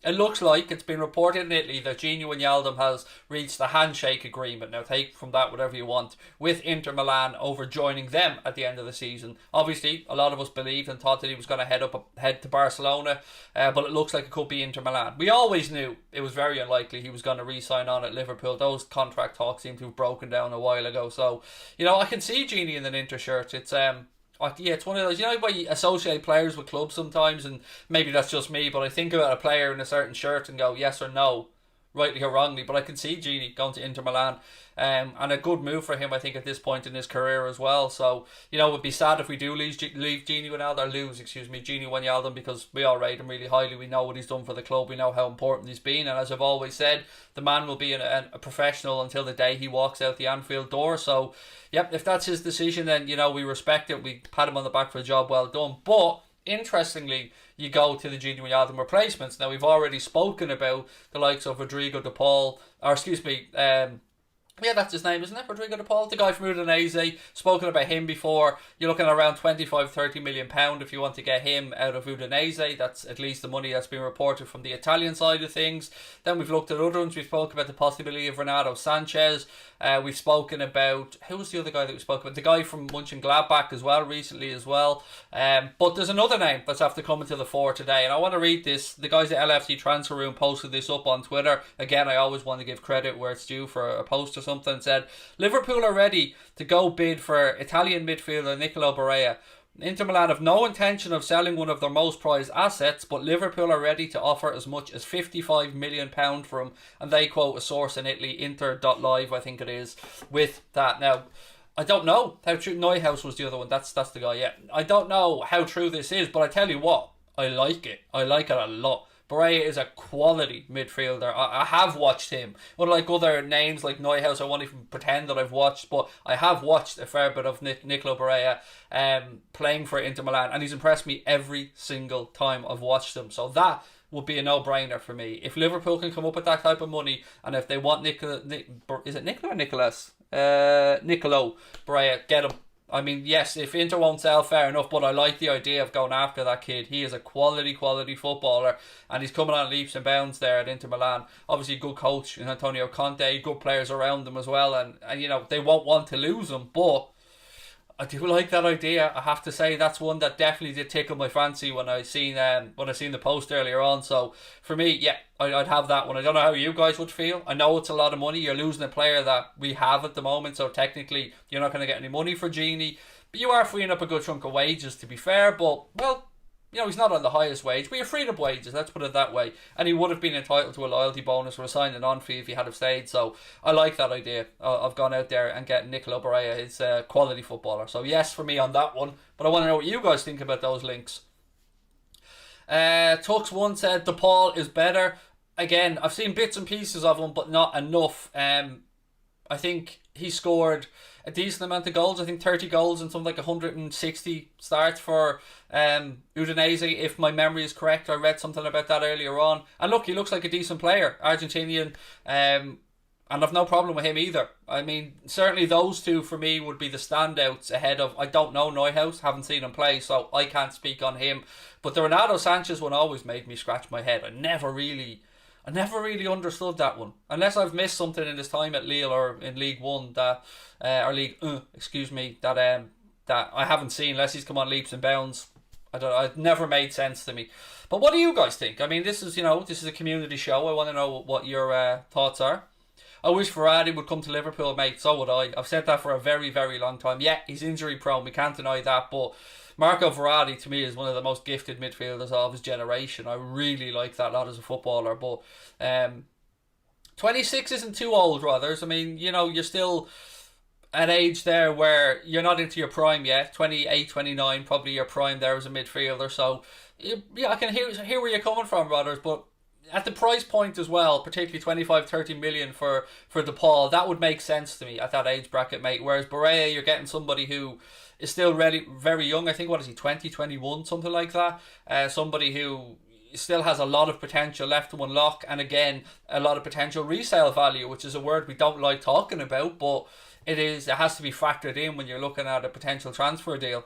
It looks like it's been reported in Italy that Gini Wijnaldum has reached a handshake agreement. Now, take from that whatever you want with Inter Milan over joining them at the end of the season. Obviously, a lot of us believed and thought that he was going to head to Barcelona, but it looks like it could be Inter Milan. We always knew it was very unlikely he was going to re-sign on at Liverpool. Those contract talks seem to have broken down a while ago. So, I can see Gini in an Inter shirt. It's one of those, why you associate players with clubs sometimes, and maybe that's just me, but I think about a player in a certain shirt and go yes or no, rightly or wrongly. But I can see Gini going to Inter Milan, and a good move for him, I think, at this point in his career as well. So, it would be sad if we do leave Gini Wijnaldum, because we all rate him really highly. We know what he's done for the club. We know how important he's been, and as I've always said, the man will be a professional until the day he walks out the Anfield door. So, yep, if that's his decision, then, we respect it. We pat him on the back for a job well done. But interestingly, you go to the Gini Wijnaldum replacements. Now, we've already spoken about the likes of Rodrigo de Paul, yeah, that's his name, isn't it? Rodrigo de Paul, the guy from Udinese. Spoken about him before. You're looking at around £25-30 million if you want to get him out of Udinese. That's at least the money that's been reported from the Italian side of things. Then we've looked at other ones. We've spoken about the possibility of Renato Sanchez. We've spoken about, who was the other guy that we spoke about? The guy from Mönchengladbach as well, recently as well. But there's another name that's after coming to the fore today, and I want to read this. The guys at LFC Transfer Room posted this up on Twitter. Again, I always want to give credit where it's due for a post or something. Said, Liverpool are ready to go bid for Italian midfielder Nicolo Barella. Inter Milan have no intention of selling one of their most prized assets, but Liverpool are ready to offer as much as £55 million for him. And they quote a source in Italy, Inter.live, I think it is, with that. Now, I don't know how true. Neuhaus was the other one. That's the guy, yeah. I don't know how true this is, but I tell you what, I like it. I like it a lot. Barella is a quality midfielder. I have watched him. Unlike other names like Neuhaus, I won't even pretend that I've watched, but I have watched a fair bit of Nicolo Barella playing for Inter Milan, and he's impressed me every single time I've watched him. So that would be a no-brainer for me. If Liverpool can come up with that type of money, and if they want Nicolo Barella, get him. I mean, yes, if Inter won't sell, fair enough, but I like the idea of going after that kid. He is a quality footballer, and he's coming on leaps and bounds there at Inter Milan. Obviously, good coach in Antonio Conte, good players around them as well, and they won't want to lose him, but I do like that idea. I have to say that's one that definitely did tickle my fancy when I seen the post earlier on. So for me, yeah, I'd have that one. I don't know how you guys would feel. I know it's a lot of money. You're losing a player that we have at the moment, so technically you're not going to get any money for Gini, but you are freeing up a good chunk of wages, to be fair. But well, he's not on the highest wage, but you're freed up wages, let's put it that way. And he would have been entitled to a loyalty bonus or a signing on fee if he had have stayed. So I like that idea of going out there and getting Nicolo Barella. He's a quality footballer. So yes for me on that one. But I want to know what you guys think about those links. Tux1 said De Paul is better. Again, I've seen bits and pieces of him, but not enough. I think he scored a decent amount of goals. I think 30 goals and something like 160 starts for Udinese, if my memory is correct. I read something about that earlier on. And look, he looks like a decent player, Argentinian, and I've no problem with him either. I mean, certainly those two for me would be the standouts ahead of, I don't know Neuhaus, haven't seen him play, so I can't speak on him. But the Renato Sanchez one always made me scratch my head. I never really understood that one, unless I've missed something in his time at Lille or in League One or League that I haven't seen, unless he's come on leaps and bounds. It never made sense to me. But what do you guys think? I mean, this is a community show. I want to know what your thoughts are. I wish Verratti would come to Liverpool, mate. So would I. I've said that for a very, very long time. Yeah, he's injury prone. We can't deny that, but Marco Verratti, to me, is one of the most gifted midfielders of his generation. I really like that lad as a footballer. But 26 isn't too old, Rothers. I mean, you're still at age there where you're not into your prime yet. 28, 29, probably your prime there as a midfielder. So, yeah, I can hear where you're coming from, Rothers. But at the price point as well, particularly 25-30 million for De Paul, that would make sense to me at that age bracket, mate. Whereas Barella, you're getting somebody who is still very young. I think, what is he, 20, 21, something like that. Somebody who still has a lot of potential left to unlock, and again, a lot of potential resale value, which is a word we don't like talking about, but it has to be factored in when you're looking at a potential transfer deal.